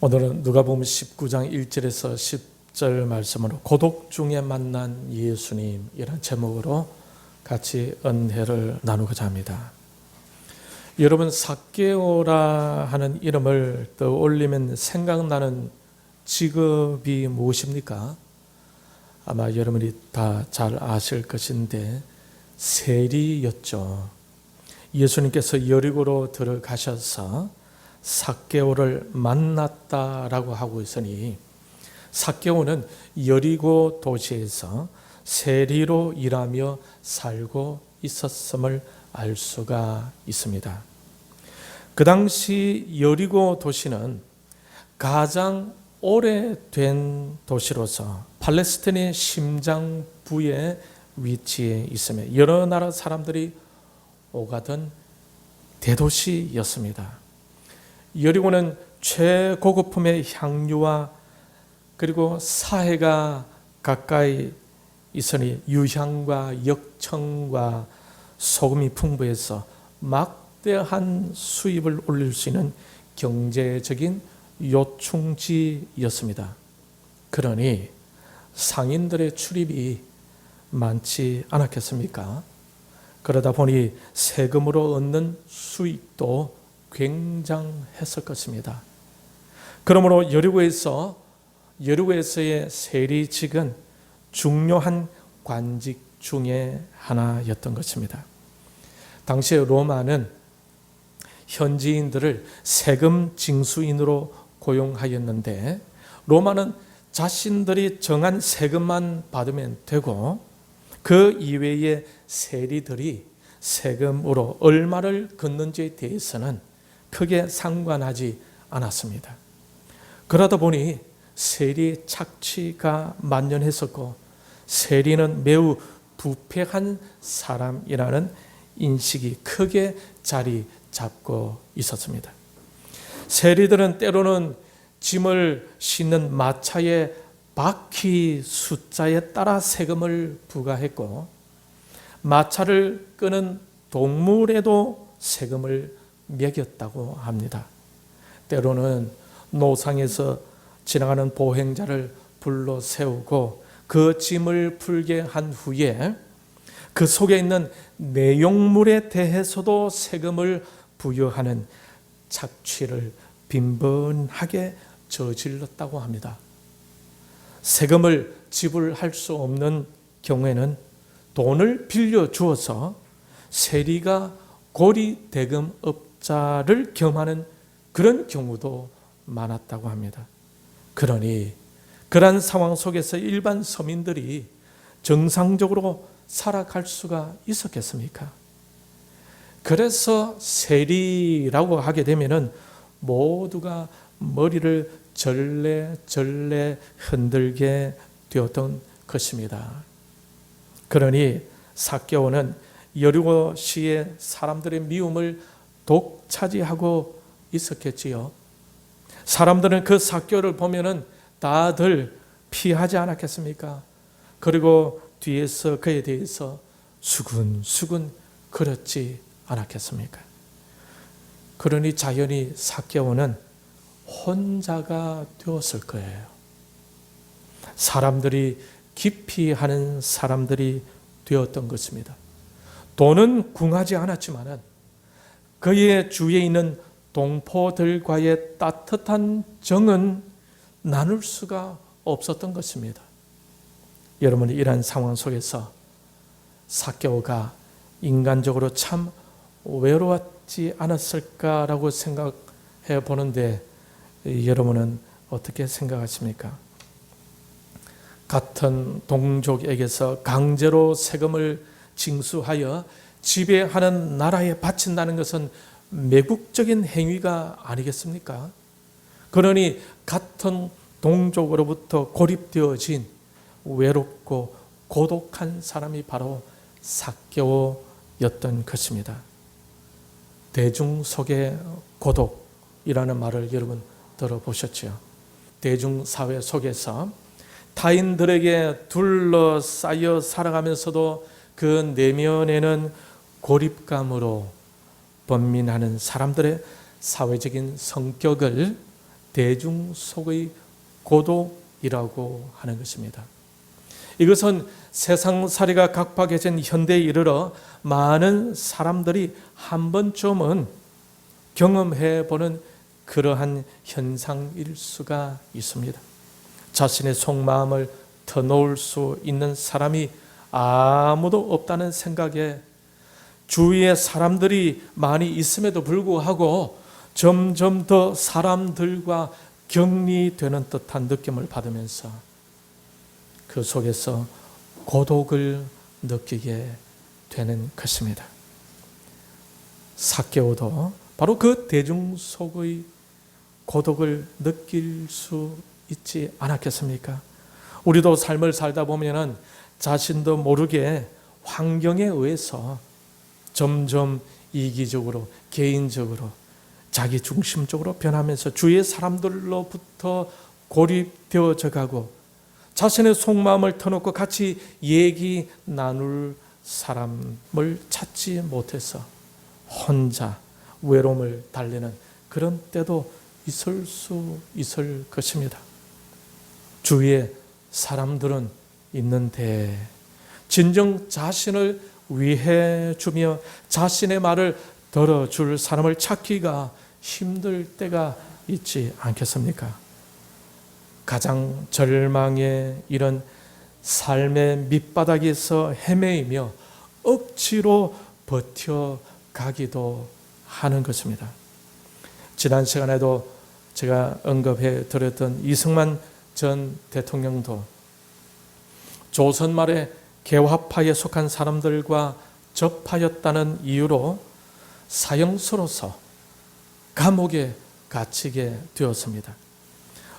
오늘은 누가복음 19장 1절에서 10절 말씀으로 고독 중에 만난 예수님이란 제목으로 같이 은혜를 나누고자 합니다. 여러분, 삭개오라 하는 이름을 떠올리면 생각나는 직업이 무엇입니까? 아마 여러분이 다 잘 아실 것인데 세리였죠. 예수님께서 여리고로 들어가셔서 삭개오를 만났다라고 하고 있으니 삭개오는 여리고 도시에서 세리로 일하며 살고 있었음을 알 수가 있습니다. 그 당시 여리고 도시는 가장 오래된 도시로서 팔레스틴의 심장부에 위치해 있으며 여러 나라 사람들이 오가던 대도시였습니다. 여리고는 최고급품의 향유와 그리고 사해가 가까이 있으니 유향과 역청과 소금이 풍부해서 막대한 수입을 올릴 수 있는 경제적인 요충지였습니다. 그러니 상인들의 출입이 많지 않았겠습니까? 그러다 보니 세금으로 얻는 수익도 굉장했을 것입니다. 그러므로 여리고에서의 세리직은 중요한 관직 중에 하나였던 것입니다. 당시에 로마는 현지인들을 세금 징수인으로 고용하였는데 로마는 자신들이 정한 세금만 받으면 되고 그 이외의 세리들이 세금으로 얼마를 걷는지에 대해서는 크게 상관하지 않았습니다. 그러다 보니 세리의 착취가 만연했었고 세리는 매우 부패한 사람이라는 인식이 크게 자리 잡고 있었습니다. 세리들은 때로는 짐을 싣는 마차의 바퀴 숫자에 따라 세금을 부과했고 마차를 끄는 동물에도 세금을 매겼다고 합니다. 때로는 노상에서 지나가는 보행자를 불러 세우고 그 짐을 풀게 한 후에 그 속에 있는 내용물에 대해서도 세금을 부여하는 착취를 빈번하게 저질렀다고 합니다. 세금을 지불할 수 없는 경우에는 돈을 빌려주어서 세리가 고리대금업자를 겸하는 그런 경우도 많았다고 합니다. 그러니 그러한 상황 속에서 일반 서민들이 정상적으로 살아갈 수가 있었겠습니까? 그래서 세리라고 하게 되면은 모두가 머리를 절레절레 흔들게 되었던 것입니다. 그러니 삭개오는 여리고시의 사람들의 미움을 독차지하고 있었겠지요. 사람들은 그 삭개오를 보면은 다들 피하지 않았겠습니까? 그리고 뒤에서 그에 대해서 수근수근 그렸지 않았겠습니까? 그러니 자연히 삭개오는 혼자가 되었을 거예요. 사람들이 기피하는 사람들이 되었던 것입니다. 돈은 궁하지 않았지만 그의 주위에 있는 동포들과의 따뜻한 정은 나눌 수가 없었던 것입니다. 여러분이 이러한 상황 속에서 삭개오가 인간적으로 참 외로웠지 않았을까라고 생각해 보는데 여러분은 어떻게 생각하십니까? 같은 동족에게서 강제로 세금을 징수하여 지배하는 나라에 바친다는 것은 매국적인 행위가 아니겠습니까? 그러니 같은 동족으로부터 고립되어진 외롭고 고독한 사람이 바로 삭개오였던 것입니다. 대중 속의 고독이라는 말을 여러분 들어보셨죠? 대중사회 속에서 타인들에게 둘러싸여 살아가면서도 그 내면에는 고립감으로 번민하는 사람들의 사회적인 성격을 대중 속의 고독이라고 하는 것입니다. 이것은 세상살이가 각박해진 현대에 이르러 많은 사람들이 한 번쯤은 경험해보는 그러한 현상일 수가 있습니다. 자신의 속마음을 터놓을 수 있는 사람이 아무도 없다는 생각에 주위에 사람들이 많이 있음에도 불구하고 점점 더 사람들과 격리되는 듯한 느낌을 받으면서 그 속에서 고독을 느끼게 되는 것입니다. 삭개오도 바로 그 대중 속의 고독을 느낄 수 있지 않았겠습니까? 우리도 삶을 살다 보면은 자신도 모르게 환경에 의해서 점점 이기적으로, 개인적으로, 자기 중심적으로 변하면서 주위의 사람들로부터 고립되어져 가고 자신의 속마음을 터놓고 같이 얘기 나눌 사람을 찾지 못해서 혼자 외로움을 달래는 그런 때도 있을 수 있을 것입니다. 주위에 사람들은 있는데 진정 자신을 위해 주며 자신의 말을 들어줄 사람을 찾기가 힘들 때가 있지 않겠습니까? 가장 절망의 이런 삶의 밑바닥에서 헤매이며 억지로 버텨가기도 하는 것입니다. 지난 시간에도 제가 언급해 드렸던 이승만 전 대통령도 조선 말에 개화파에 속한 사람들과 접하였다는 이유로 사형수로서 감옥에 갇히게 되었습니다.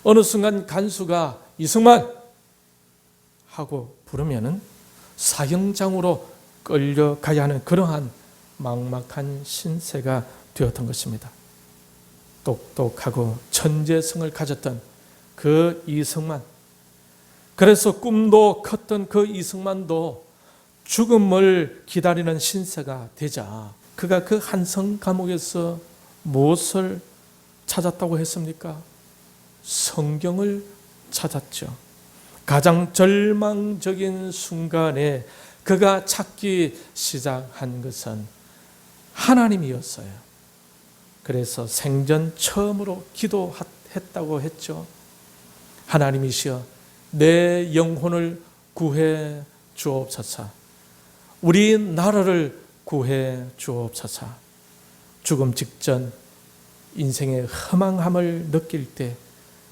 어느 순간 간수가 이승만 하고 부르면은 사형장으로 끌려가야 하는 그러한 막막한 신세가 되었던 것입니다. 똑똑하고 천재성을 가졌던 그 이승만, 그래서 꿈도 컸던 그 이승만도 죽음을 기다리는 신세가 되자 그가 그 한성 감옥에서 무엇을 찾았다고 했습니까? 성경을 찾았죠. 가장 절망적인 순간에 그가 찾기 시작한 것은 하나님이었어요. 그래서 생전 처음으로 기도했다고 했죠. 하나님이시여 내 영혼을 구해 주옵소서. 우리 나라를 구해 주옵소서. 죽음 직전 인생의 허망함을 느낄 때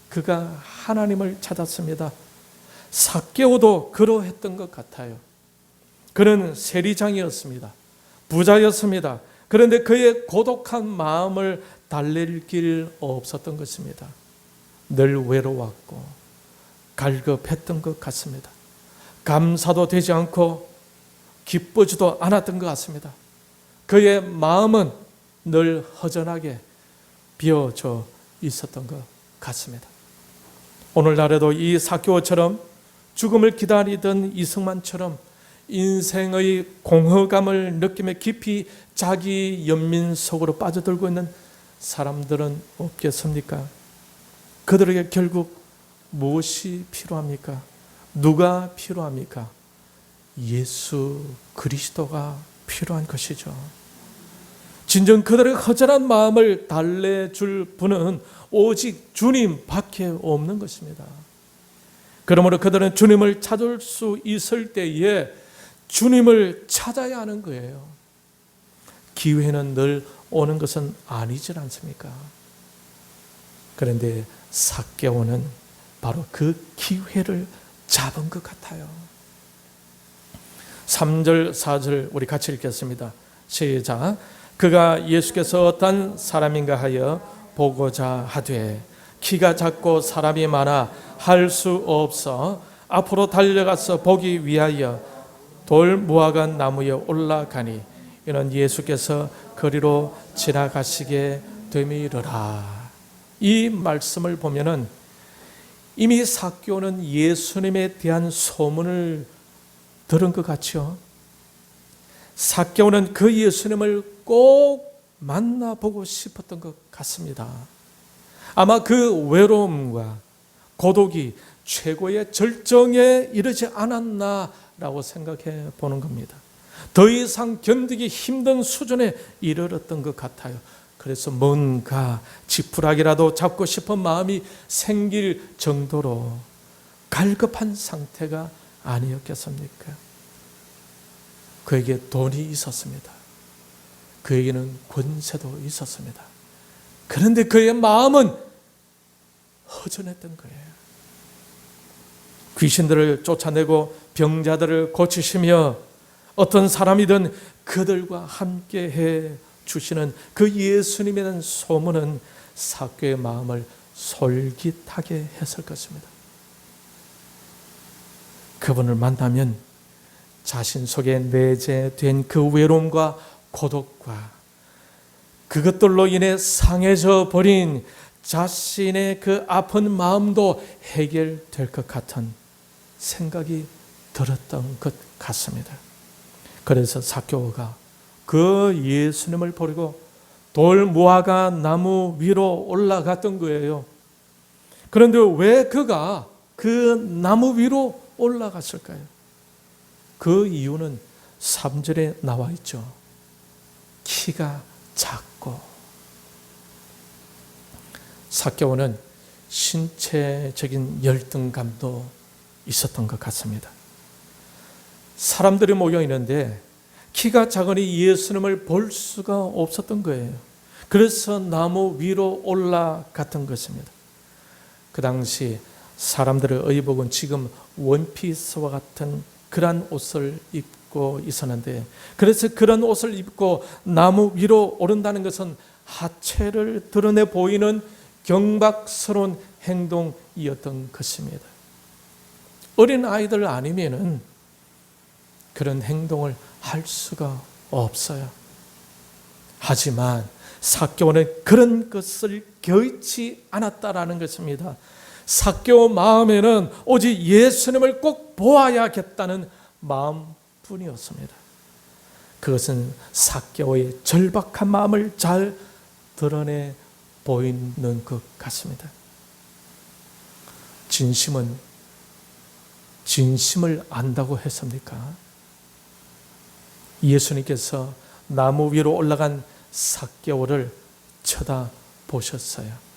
그가 하나님을 찾았습니다. 삭개오도 그러했던 것 같아요. 그는 세리장이었습니다. 부자였습니다. 그런데 그의 고독한 마음을 달랠 길 없었던 것입니다. 늘 외로웠고 갈급했던 것 같습니다. 감사도 되지 않고 기쁘지도 않았던 것 같습니다. 그의 마음은 늘 허전하게 비어져 있었던 것 같습니다. 오늘날에도 이 삭개오처럼 죽음을 기다리던 이승만처럼 인생의 공허감을 느끼며 깊이 자기 연민 속으로 빠져들고 있는 사람들은 없겠습니까? 그들에게 결국 무엇이 필요합니까? 누가 필요합니까? 예수 그리스도가 필요한 것이죠. 진정 그들의 허전한 마음을 달래줄 분은 오직 주님밖에 없는 것입니다. 그러므로 그들은 주님을 찾을 수 있을 때에 주님을 찾아야 하는 거예요. 기회는 늘 오는 것은 아니지 않습니까? 그런데 삭개오는 바로 그 기회를 잡은 것 같아요. 3절 4절 우리 같이 읽겠습니다. 시작. 그가 예수께서 어떤 사람인가 하여 보고자 하되 키가 작고 사람이 많아 할 수 없어 앞으로 달려가서 보기 위하여 돌 무화과 나무에 올라가니 이는 예수께서 거리로 지나가시게 되미르라. 이 말씀을 보면은 이미 삭개오는 예수님에 대한 소문을 들은 것 같죠. 삭개오는 그 예수님을 꼭 만나보고 싶었던 것 같습니다. 아마 그 외로움과 고독이 최고의 절정에 이르지 않았나라고 생각해 보는 겁니다. 더 이상 견디기 힘든 수준에 이르렀던 것 같아요. 그래서 뭔가 지푸라기라도 잡고 싶은 마음이 생길 정도로 갈급한 상태가 아니었겠습니까? 그에게 돈이 있었습니다. 그에게는 권세도 있었습니다. 그런데 그의 마음은 허전했던 거예요. 귀신들을 쫓아내고 병자들을 고치시며 어떤 사람이든 그들과 함께 해 주시는 그 예수님에 대한 소문은 삭개오의 마음을 솔깃하게 했을 것입니다. 그분을 만나면 자신 속에 내재된 그 외로움과 고독과 그것들로 인해 상해져 버린 자신의 그 아픈 마음도 해결될 것 같은 생각이 들었던 것 같습니다. 그래서 삭개오가 그 예수님을 버리고 돌 무화과 나무 위로 올라갔던 거예요. 그런데 왜 그가 그 나무 위로 올라갔을까요? 그 이유는 3절에 나와 있죠. 키가 작고. 삭개오는 신체적인 열등감도 있었던 것 같습니다. 사람들이 모여 있는데 키가 작으니 예수님을 볼 수가 없었던 거예요. 그래서 나무 위로 올라갔던 것입니다. 그 당시 사람들의 의복은 지금 원피스와 같은 그런 옷을 입고 있었는데, 그래서 그런 옷을 입고 나무 위로 오른다는 것은 하체를 드러내 보이는 경박스러운 행동이었던 것입니다. 어린 아이들 아니면은 그런 행동을 할 수가 없어요. 하지만 삭개오는 그런 것을 겨의치 않았다라는 것입니다. 삭개오 마음에는 오직 예수님을 꼭 보아야겠다는 마음뿐이었습니다. 그것은 삭개오의 절박한 마음을 잘 드러내 보이는 것 같습니다. 진심을 안다고 했습니까? 예수님께서 나무 위로 올라간 삭개오를 쳐다보셨어요.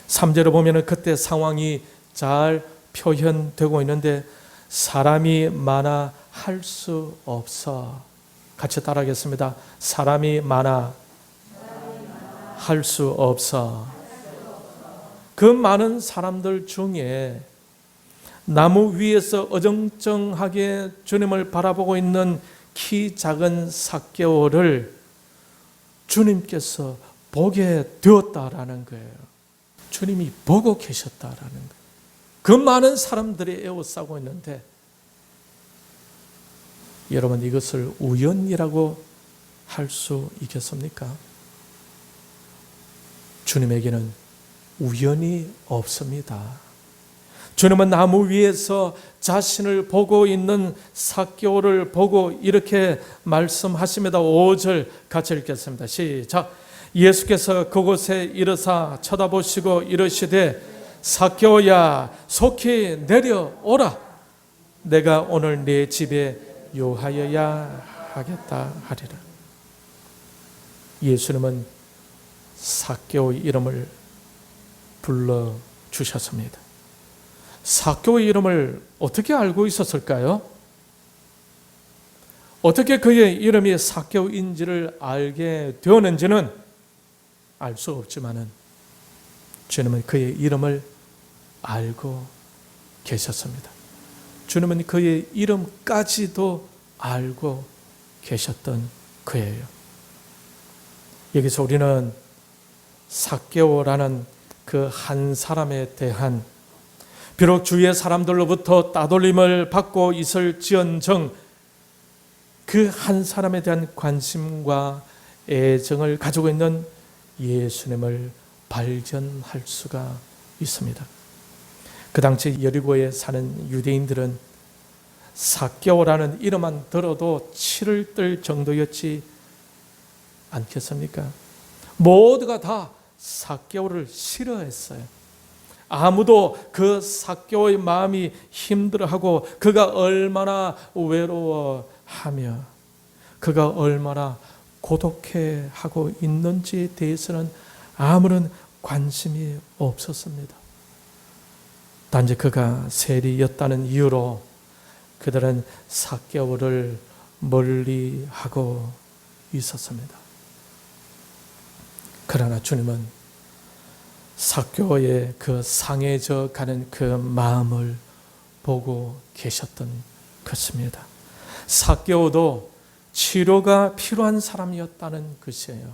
3절을 보면 그때 상황이 잘 표현되고 있는데, 사람이 많아 할 수 없어. 같이 따라하겠습니다. 사람이 많아 할 수 없어. 그 많은 사람들 중에 나무 위에서 어정쩡하게 주님을 바라보고 있는 키 작은 삭개오를 주님께서 보게 되었다라는 거예요. 주님이 보고 계셨다라는 거예요. 그 많은 사람들이 에워싸고 있는데, 여러분 이것을 우연이라고 할 수 있겠습니까? 주님에게는 우연이 없습니다. 주님은 나무 위에서 자신을 보고 있는 삭개오를 보고 이렇게 말씀하십니다. 5절 같이 읽겠습니다. 시작. 예수께서 그곳에 이르사 쳐다보시고 이르시되 삭개오야 속히 내려오라. 내가 오늘 네 집에 요하여야 하겠다 하리라. 예수님은 삭개오의 이름을 불러주셨습니다. 삭개오의 이름을 어떻게 알고 있었을까요? 어떻게 그의 이름이 삭개오인지를 알게 되었는지는 알 수 없지만은 주님은 그의 이름을 알고 계셨습니다. 주님은 그의 이름까지도 알고 계셨던 거예요. 여기서 우리는 삭개오라는 그 한 사람에 대한, 비록 주위의 사람들로부터 따돌림을 받고 있을지언정 그 한 사람에 대한 관심과 애정을 가지고 있는 예수님을 발견할 수가 있습니다. 그 당시 여리고에 사는 유대인들은 삭개오라는 이름만 들어도 치를 뜰 정도였지 않겠습니까? 모두가 다 삭개오를 싫어했어요. 아무도 그 삭개오의 마음이 힘들어하고 그가 얼마나 외로워하며 그가 얼마나 고독해하고 있는지에 대해서는 아무런 관심이 없었습니다. 단지 그가 세리였다는 이유로 그들은 삭개오를 멀리하고 있었습니다. 그러나 주님은 삭개오의 그 상해져 가는 그 마음을 보고 계셨던 것입니다. 삭개오도 치료가 필요한 사람이었다는 것이에요.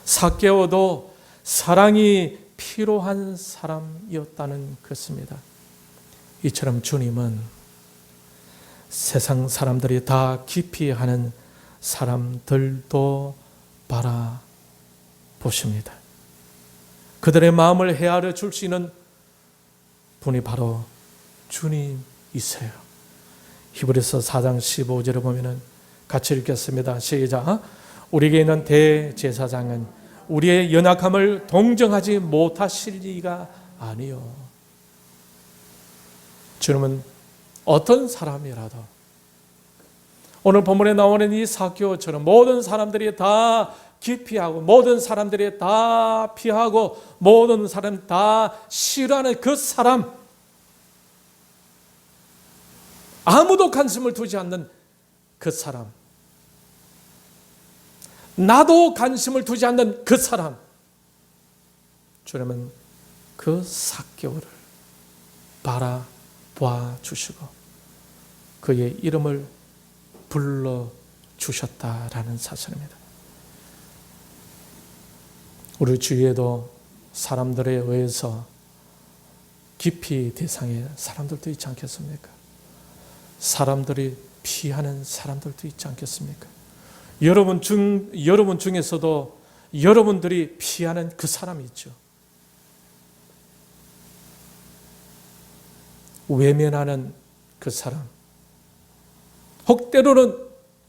삭개오도 사랑이 필요한 사람이었다는 것입니다. 이처럼 주님은 세상 사람들이 다 기피하는 사람들도 바라보십니다. 그들의 마음을 헤아려 줄 수 있는 분이 바로 주님이세요. 히브리서 4장 15절을 보면 같이 읽겠습니다. 시작. 우리에게 있는 대제사장은 우리의 연약함을 동정하지 못하실 리가 아니요. 주님은 어떤 사람이라도 오늘 본문에 나오는 이 삭개오처럼 모든 사람들이 다 기피하고 모든 사람들이 다 피하고 모든 사람 다 싫어하는 그 사람, 아무도 관심을 두지 않는 그 사람, 나도 관심을 두지 않는 그 사람, 주님은 그 삭개오를 바라봐 주시고 그의 이름을 불러주셨다라는 사실입니다. 우리 주위에도 사람들에 의해서 기피 대상의 사람들도 있지 않겠습니까? 사람들이 피하는 사람들도 있지 않겠습니까? 여러분 중에서도 여러분들이 피하는 그 사람이 있죠. 외면하는 그 사람. 혹 때로는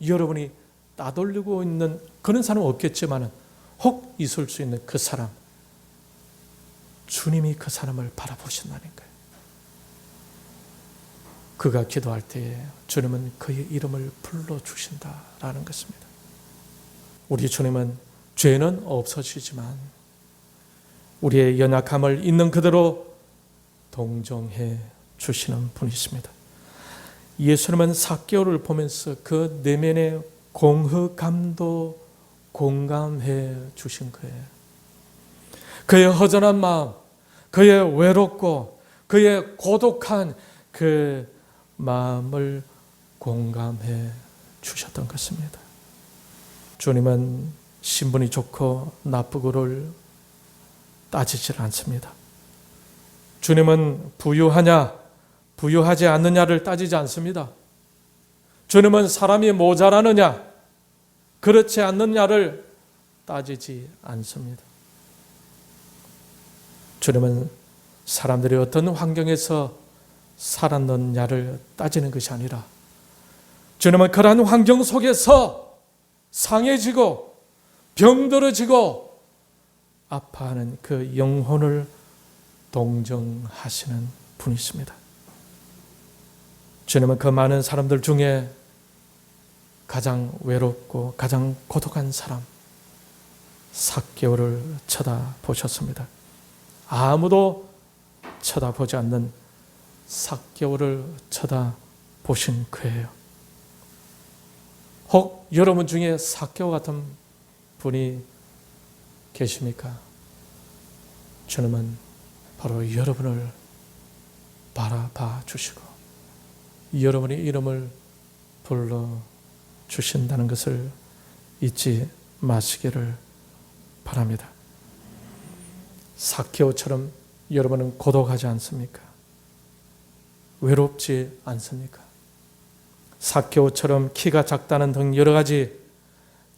여러분이 따돌리고 있는 그런 사람은 없겠지만 혹 있을 수 있는 그 사람. 주님이 그 사람을 바라보신다는 거예요. 그가 기도할 때에 주님은 그의 이름을 불러주신다라는 것입니다. 우리 주님은 죄는 없어지지만 우리의 연약함을 있는 그대로 동정해 주시는 분이십니다. 예수님은 삭개오를 보면서 그 내면의 공허감도 공감해 주신 거예요. 그의 허전한 마음, 그의 외롭고 그의 고독한 그 마음을 공감해 주셨던 것입니다. 주님은 신분이 좋고 나쁘고를 따지질 않습니다. 주님은 부유하냐 부유하지 않느냐를 따지지 않습니다. 주님은 사람이 모자라느냐 그렇지 않느냐를 따지지 않습니다. 주님은 사람들이 어떤 환경에서 살았느냐를 따지는 것이 아니라 주님은 그러한 환경 속에서 상해지고 병들어지고 아파하는 그 영혼을 동정하시는 분이십니다. 주님은 그 많은 사람들 중에 가장 외롭고 가장 고독한 사람 삭개오를 쳐다보셨습니다. 아무도 쳐다보지 않는 삭개오를 쳐다보신 거예요. 혹 여러분 중에 삭개오 같은 분이 계십니까? 주님은 바로 여러분을 바라봐 주시고 여러분의 이름을 불러주신다는 것을 잊지 마시기를 바랍니다. 삭개오처럼 여러분은 고독하지 않습니까? 외롭지 않습니까? 삭개오처럼 키가 작다는 등 여러 가지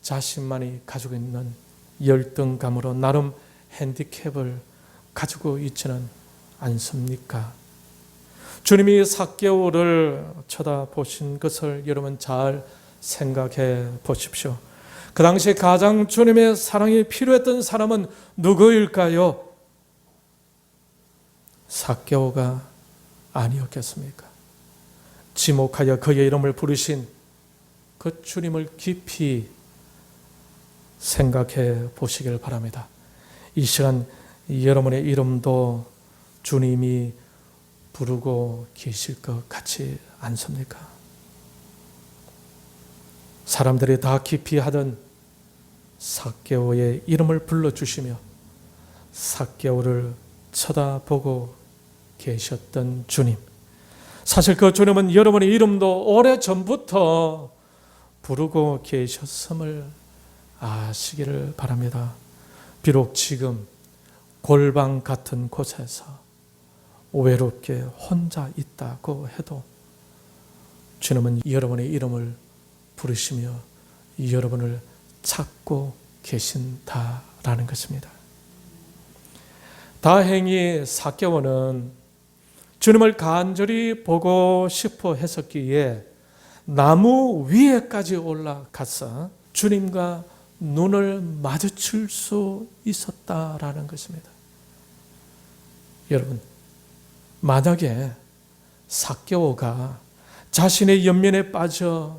자신만이 가지고 있는 열등감으로 나름 핸디캡을 가지고 있지는 않습니까? 주님이 삭개오를 쳐다보신 것을 여러분 잘 생각해 보십시오. 그 당시에 가장 주님의 사랑이 필요했던 사람은 누구일까요? 삭개오가 아니었겠습니까? 지목하여 그의 이름을 부르신 그 주님을 깊이 생각해 보시길 바랍니다. 이 시간 여러분의 이름도 주님이 부르고 계실 것 같지 않습니까? 사람들이 다 깊이 하던 삭개오의 이름을 불러주시며 삭개오를 쳐다보고 계셨던 주님. 사실 그 주님은 여러분의 이름도 오래전부터 부르고 계셨음을 아시기를 바랍니다. 비록 지금 골방 같은 곳에서 외롭게 혼자 있다고 해도 주님은 여러분의 이름을 부르시며 여러분을 찾고 계신다라는 것입니다. 다행히 삭개오는 주님을 간절히 보고 싶어 했었기에 나무 위에까지 올라가서 주님과 눈을 마주칠 수 있었다라는 것입니다. 여러분, 만약에 삭개오가 자신의 연민에 빠져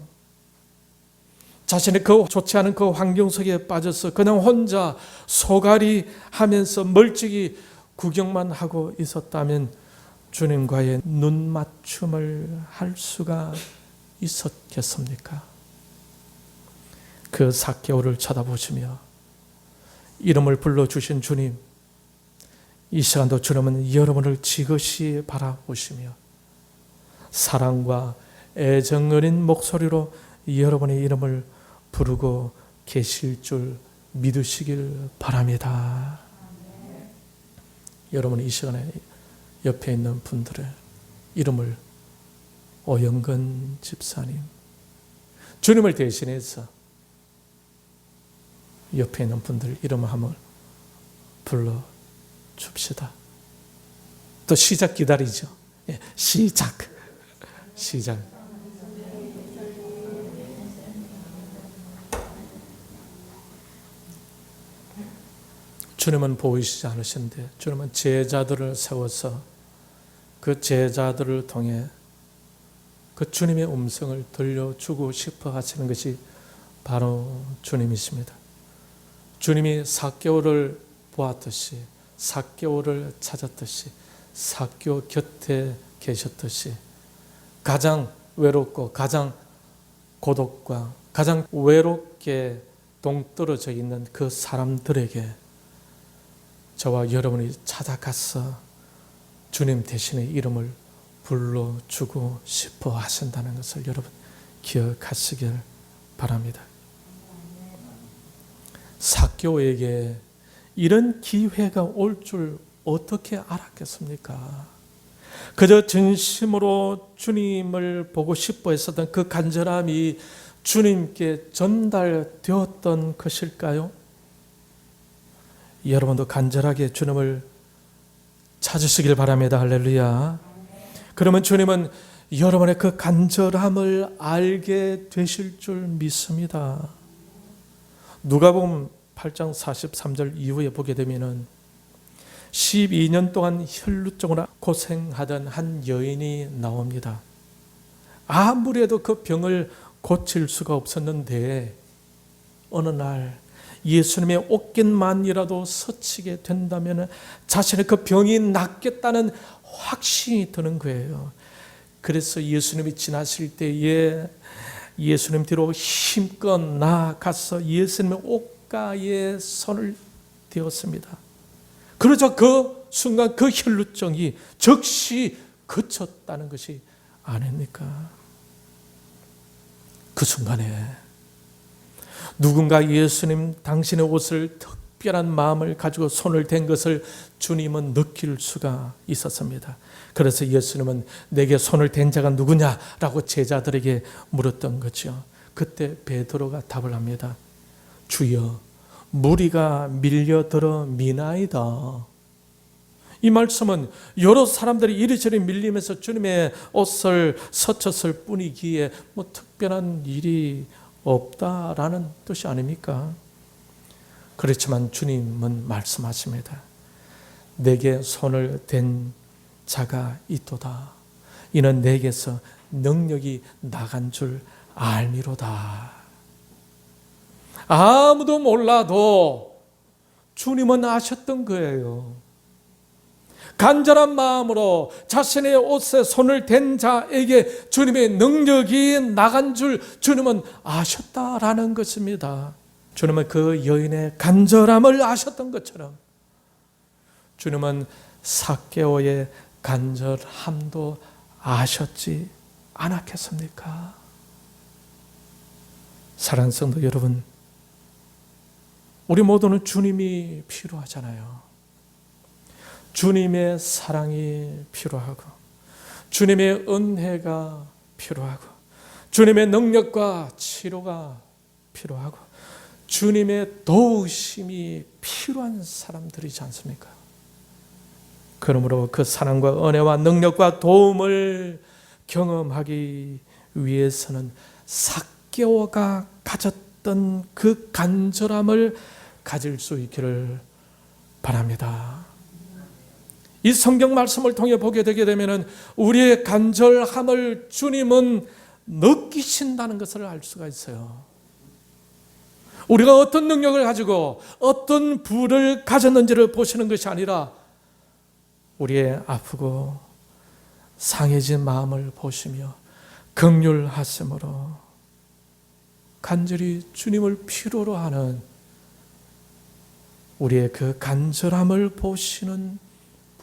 자신의 그 좋지 않은 그 환경 속에 빠져서 그냥 혼자 소갈이 하면서 멀찍이 구경만 하고 있었다면 주님과의 눈 맞춤을 할 수가 있었겠습니까? 그 삭개오를 쳐다보시며 이름을 불러주신 주님, 이 시간도 주님은 여러분을 지그시 바라보시며 사랑과 애정 어린 목소리로 여러분의 이름을 부르고 계실 줄 믿으시길 바랍니다. 여러분 이 시간에 옆에 있는 분들의 이름을 오영근 집사님, 주님을 대신해서 옆에 있는 분들 이름을 한번 불러줍시다. 또 시작 기다리죠. 시작. 주님은 보이시지 않으신데 주님은 제자들을 세워서 그 제자들을 통해 그 주님의 음성을 들려주고 싶어 하시는 것이 바로 주님이십니다. 주님이 삭개오를 보았듯이 삭개오를 찾았듯이 삭개오 곁에 계셨듯이 가장 외롭고 가장 고독과 가장 외롭게 동떨어져 있는 그 사람들에게 저와 여러분이 찾아가서 주님 대신에 이름을 불러주고 싶어 하신다는 것을 여러분 기억하시길 바랍니다. 삭개오에게 이런 기회가 올 줄 어떻게 알았겠습니까? 그저 진심으로 주님을 보고 싶어 했었던 그 간절함이 주님께 전달되었던 것일까요? 여러분도 간절하게 주님을 찾으시길 바랍니다. 할렐루야. 그러면 주님은 여러분의 그 간절함을 알게 되실 줄 믿습니다. 누가복음 8장 43절 이후에 보게 되면은 12년 동안 혈루증으로 고생하던 한 여인이 나옵니다. 아무리 해도 그 병을 고칠 수가 없었는데 어느 날 예수님의 옷깃만이라도 스치게 된다면 자신의 그 병이 낫겠다는 확신이 드는 거예요. 그래서 예수님이 지나실 때에 예수님 뒤로 힘껏 나아가서 예수님의 옷가에 손을 대었습니다. 그러자 그 순간 그 혈루증이 즉시 그쳤다는 것이 아닙니까? 그 순간에 누군가 예수님 당신의 옷을 특별한 마음을 가지고 손을 댄 것을 주님은 느낄 수가 있었습니다. 그래서 예수님은 내게 손을 댄 자가 누구냐라고 제자들에게 물었던 거죠. 그때 베드로가 답을 합니다. 주여, 무리가 밀려들어 미나이다. 이 말씀은 여러 사람들이 이리저리 밀리면서 주님의 옷을 스쳤을 뿐이기에 뭐 특별한 일이 없다라는 뜻이 아닙니까? 그렇지만 주님은 말씀하십니다. 내게 손을 댄 자가 있도다. 이는 내게서 능력이 나간 줄 알미로다. 아무도 몰라도 주님은 아셨던 거예요. 간절한 마음으로 자신의 옷에 손을 댄 자에게 주님의 능력이 나간 줄 주님은 아셨다라는 것입니다. 주님은 그 여인의 간절함을 아셨던 것처럼 주님은 삭개오의 간절함도 아셨지 않았겠습니까? 사랑하는 성도 여러분, 우리 모두는 주님이 필요하잖아요. 주님의 사랑이 필요하고 주님의 은혜가 필요하고 주님의 능력과 치료가 필요하고 주님의 도우심이 필요한 사람들이지 않습니까? 그러므로 그 사랑과 은혜와 능력과 도움을 경험하기 위해서는 삭개오가 가졌던 그 간절함을 가질 수 있기를 바랍니다. 이 성경 말씀을 통해 보게 되게 되면 우리의 간절함을 주님은 느끼신다는 것을 알 수가 있어요. 우리가 어떤 능력을 가지고 어떤 부를 가졌는지를 보시는 것이 아니라 우리의 아프고 상해진 마음을 보시며 긍휼하심으로 간절히 주님을 필요로 하는 우리의 그 간절함을 보시는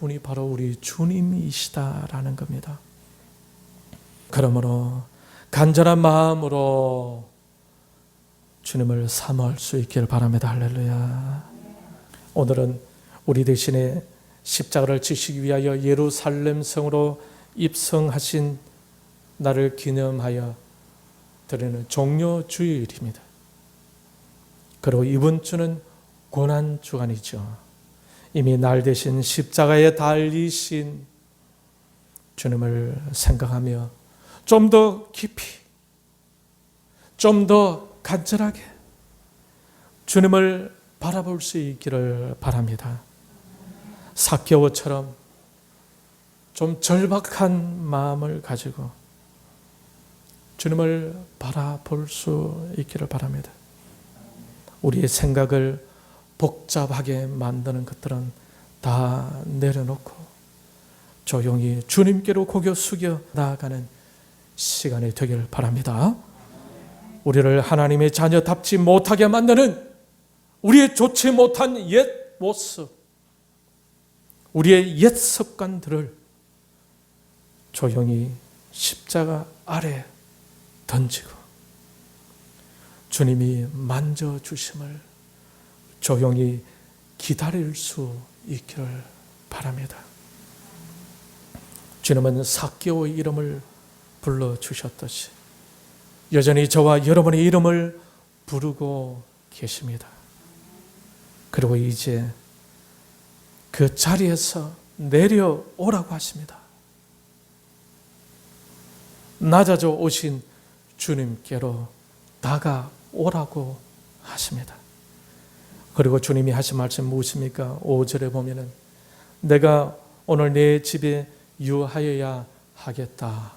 분이 바로 우리 주님이시다라는 겁니다. 그러므로 간절한 마음으로 주님을 사모할 수 있기를 바랍니다. 할렐루야. 오늘은 우리 대신에 십자가를 지시기 위하여 예루살렘 성으로 입성하신 날을 기념하여 드리는 종료주일입니다. 그리고 이번 주는 고난주간이죠. 이미 날 대신 십자가에 달리신 주님을 생각하며 좀 더 깊이, 좀 더 간절하게 주님을 바라볼 수 있기를 바랍니다. 삭개오처럼 좀 절박한 마음을 가지고 주님을 바라볼 수 있기를 바랍니다. 우리의 생각을 복잡하게 만드는 것들은 다 내려놓고 조용히 주님께로 고개 숙여 나아가는 시간이 되길 바랍니다. 우리를 하나님의 자녀답지 못하게 만드는 우리의 좋지 못한 옛 모습, 우리의 옛 습관들을 조용히 십자가 아래 던지고 주님이 만져주심을 조용히 기다릴 수 있기를 바랍니다. 주님은 삭개오의 이름을 불러주셨듯이 여전히 저와 여러분의 이름을 부르고 계십니다. 그리고 이제 그 자리에서 내려오라고 하십니다. 낮아져 오신 주님께로 다가오라고 하십니다. 그리고 주님이 하신 말씀 무엇입니까? 5절에 보면은 내가 오늘 내 집에 유하여야 하겠다.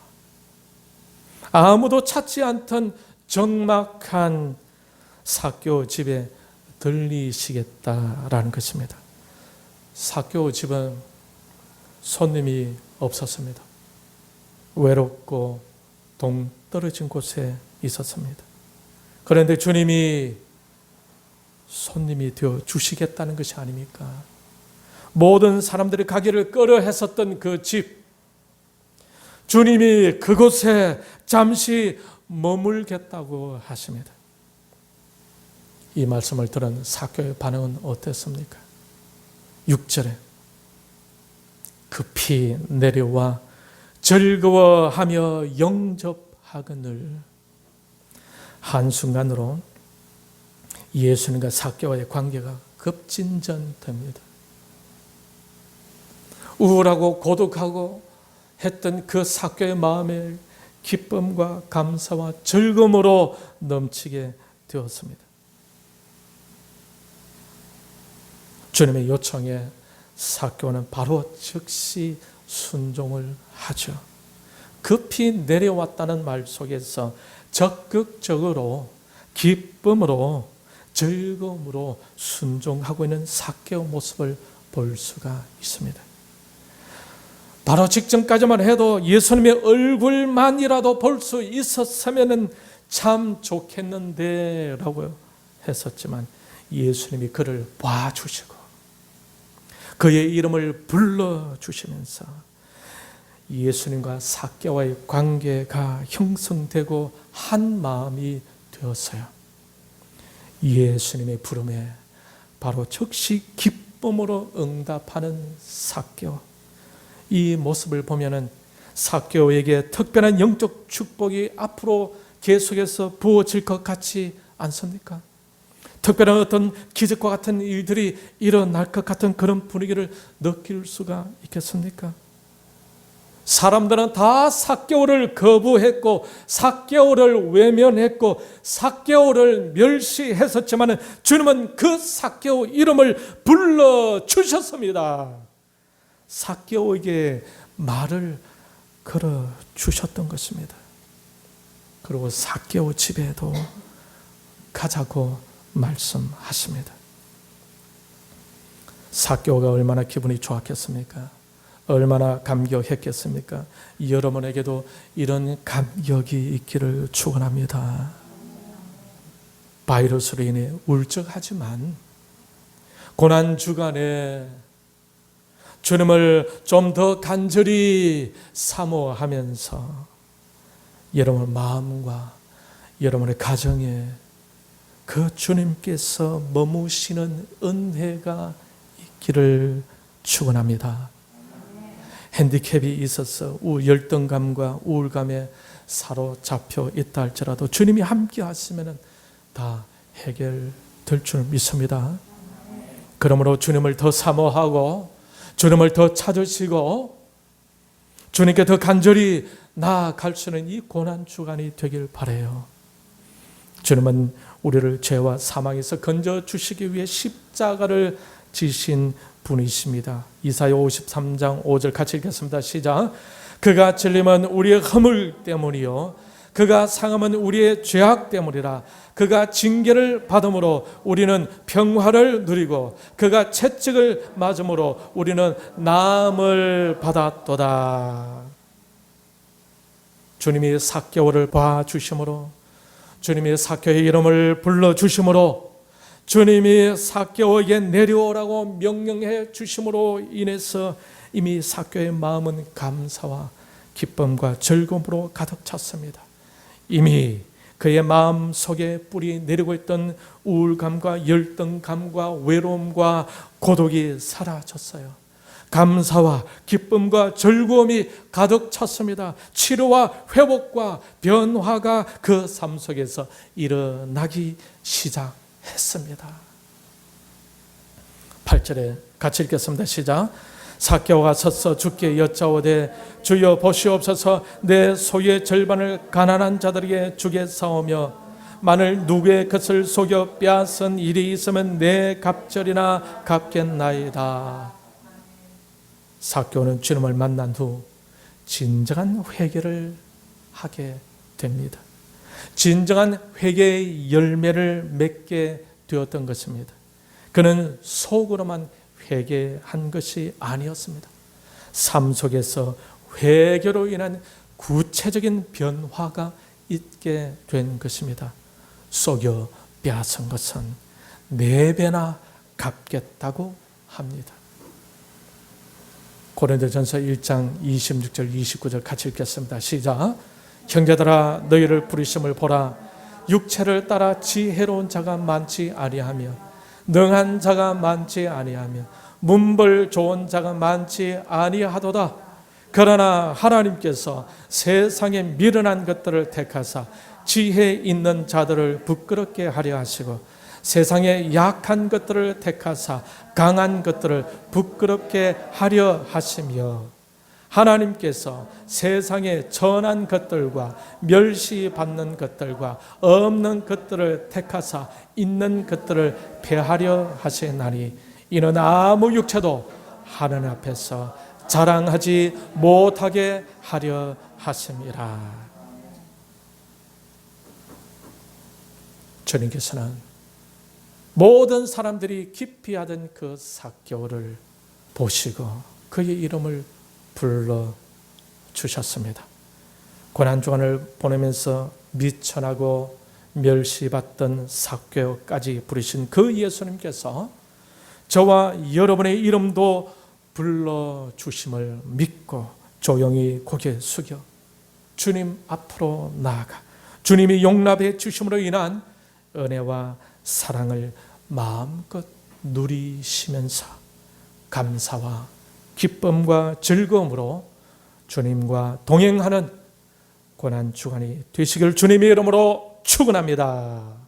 아무도 찾지 않던 적막한 삭개오 집에 들리시겠다라는 것입니다. 삭개오 집은 손님이 없었습니다. 외롭고 동떨어진 곳에 있었습니다. 그런데 주님이 손님이 되어 주시겠다는 것이 아닙니까? 모든 사람들이 가기를 꺼려 했었던 그 집, 주님이 그곳에 잠시 머물겠다고 하십니다. 이 말씀을 들은 삭개오의 반응은 어땠습니까? 6절에 급히 내려와 즐거워하며 영접하거늘. 한순간으로 예수님과 삭개오의 관계가 급진전됩니다. 우울하고 고독하고 했던 그 삭개오의 마음에 기쁨과 감사와 즐거움으로 넘치게 되었습니다. 주님의 요청에 삭개오는 바로 즉시 순종을 하죠. 급히 내려왔다는 말 속에서 적극적으로 기쁨으로 즐거움으로 순종하고 있는 삭개오 모습을 볼 수가 있습니다. 바로 직전까지만 해도 예수님의 얼굴만이라도 볼 수 있었으면 참 좋겠는데 라고 했었지만 예수님이 그를 봐주시고 그의 이름을 불러주시면서 예수님과 삭개오와의 관계가 형성되고 한 마음이 되었어요. 예수님의 부름에 바로 즉시 기쁨으로 응답하는 삭개오. 이 모습을 보면은 삭개오에게 특별한 영적 축복이 앞으로 계속해서 부어질 것 같지 않습니까? 특별한 어떤 기적과 같은 일들이 일어날 것 같은 그런 분위기를 느낄 수가 있겠습니까? 사람들은 다 삭개오를 거부했고 삭개오를 외면했고 삭개오를 멸시했었지만 주님은 그 삭개오 이름을 불러주셨습니다. 삭개오에게 말을 걸어주셨던 것입니다. 그리고 삭개오 집에도 가자고 말씀하십니다. 삭개오가 얼마나 기분이 좋았겠습니까? 얼마나 감격했겠습니까? 여러분에게도 이런 감격이 있기를 축원합니다. 바이러스로 인해 울적하지만 고난 주간에 주님을 좀 더 간절히 사모하면서 여러분의 마음과 여러분의 가정에 그 주님께서 머무시는 은혜가 있기를 축원합니다. 핸디캡이 있어서 열등감과 우울감에 사로잡혀 있다 할지라도 주님이 함께 하시면 다 해결될 줄 믿습니다. 그러므로 주님을 더 사모하고 주님을 더 찾으시고 주님께 더 간절히 나아갈 수 있는 이 고난 주간이 되길 바라요. 주님은 우리를 죄와 사망에서 건져주시기 위해 십자가를 지신 분이십니다. 이사야 53장 5절 같이 읽겠습니다. 시작. 그가 찔림은 우리의 허물 때문이요 그가 상함은 우리의 죄악 때문이라. 그가 징계를 받음으로 우리는 평화를 누리고 그가 채찍을 맞음으로 우리는 나음을 받았도다. 주님이 삭개오를 봐주심으로 주님이 삭개오의 이름을 불러주심으로 주님이 삭개오에게 내려오라고 명령해 주심으로 인해서 이미 삭개오의 마음은 감사와 기쁨과 즐거움으로 가득 찼습니다. 이미 그의 마음 속에 뿌리 내리고 있던 우울감과 열등감과 외로움과 고독이 사라졌어요. 감사와 기쁨과 즐거움이 가득 찼습니다. 치료와 회복과 변화가 그 삶 속에서 일어나기 시작했습니다. 8절에 같이 읽겠습니다. 시작. 삭개오가 서서 주께 여짜오되 주여 보시옵소서 내 소유의 절반을 가난한 자들에게 주겠사오며 만일 누구의 것을 속여 빼앗은 일이 있으면 내 갑절이나 갚겠나이다. 삭개오는 주님을 만난 후 진정한 회개를 하게 됩니다. 진정한 회개의 열매를 맺게 되었던 것입니다. 그는 속으로만 회개한 것이 아니었습니다. 삶 속에서 회개로 인한 구체적인 변화가 있게 된 것입니다. 속여 빼앗은 것은 4배나 갚겠다고 합니다. 고린도전서 1장 26절 29절 같이 읽겠습니다. 시작. 형제들아 너희를 부르심을 보라. 육체를 따라 지혜로운 자가 많지 아니하며 능한 자가 많지 아니하며 문벌 좋은 자가 많지 아니하도다. 그러나 하나님께서 세상에 미련한 것들을 택하사 지혜 있는 자들을 부끄럽게 하려 하시고 세상에 약한 것들을 택하사 강한 것들을 부끄럽게 하려 하시며 하나님께서 세상의 전한 것들과 멸시받는 것들과 없는 것들을 택하사 있는 것들을 폐하려 하시나니 이는 아무 육체도 하나님 앞에서 자랑하지 못하게 하려 하심이라. 주님께서는 모든 사람들이 깊이 하던 그 삭개오를 보시고 그의 이름을 불러주셨습니다. 고난주간을 보내면서 미천하고 멸시받던 삭개오까지 부르신 그 예수님께서 저와 여러분의 이름도 불러주심을 믿고 조용히 고개 숙여 주님 앞으로 나아가 주님이 용납해 주심으로 인한 은혜와 사랑을 마음껏 누리시면서 감사와 기쁨과 즐거움으로 주님과 동행하는 고난주간이 되시길 주님의 이름으로 축원합니다.